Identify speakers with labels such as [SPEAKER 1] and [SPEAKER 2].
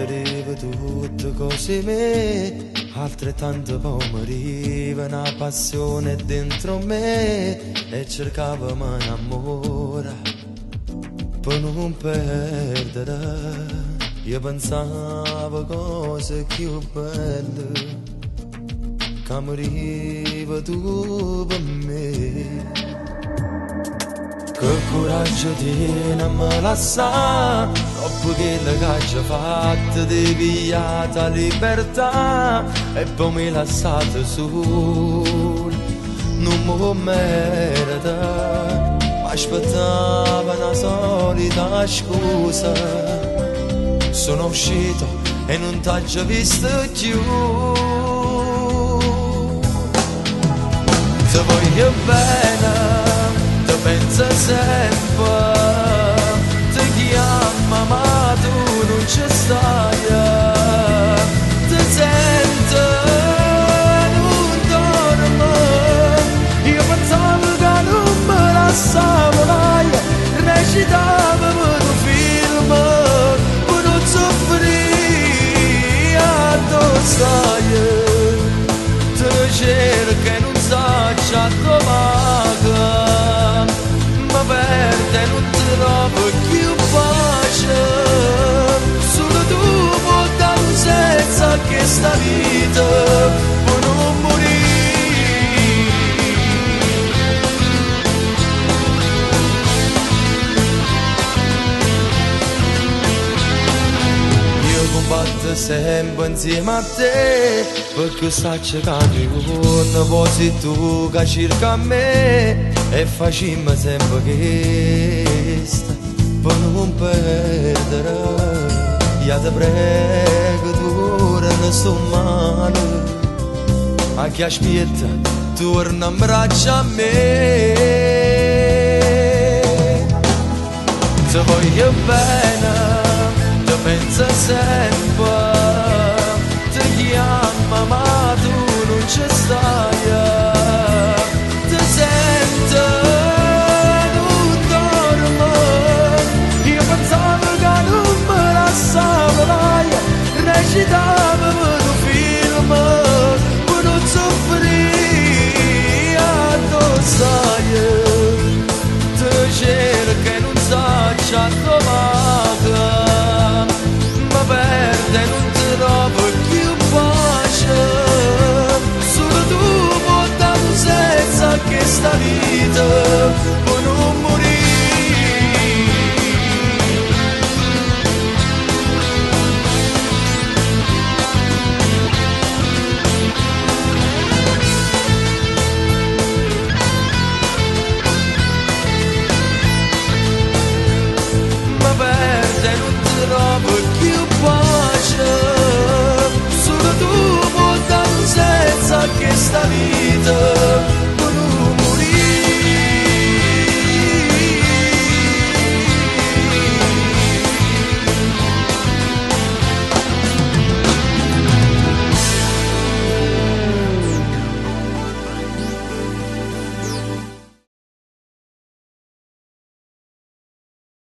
[SPEAKER 1] arriva tutto così me, altrettanto poi moriva una passione dentro me e cercava mi innamora per non perdere. Io pensavo cose più belle, che moriva tu per me. Che coraggio tieni a me lasciare, dopo che la caccia fatta di pigliata libertà, e poi mi lasciate solo, non mi merita, mi aspettava una solita scusa, sono uscito e non t'ho visto più. Se voglio bene pensa sempre, ti chiama ma tu non ci stai, ti sento, non dormo, io pensavo che non me lasciavo mai, recitavo per un film, per non soffrire addossai, te cerco e non so già trovare, perde non trovo più pace, solo tu puoi dare un senso a questa vita per non morire. Io combatto sempre insieme a te, perché sta cercando una voce tu che cerca me, e facciamo sempre questa per non perdere. Io ti prego, tu non sto male, a chi aspetta torna in braccio a me. Se voglio bene, ti penso sempre, ti chiama ma tu non ci stai, ti sento, non dormo, io pensavo che non me lasciavo mai, recitavo per un film, per non soffrire addosso, ti cerco e non so già dove.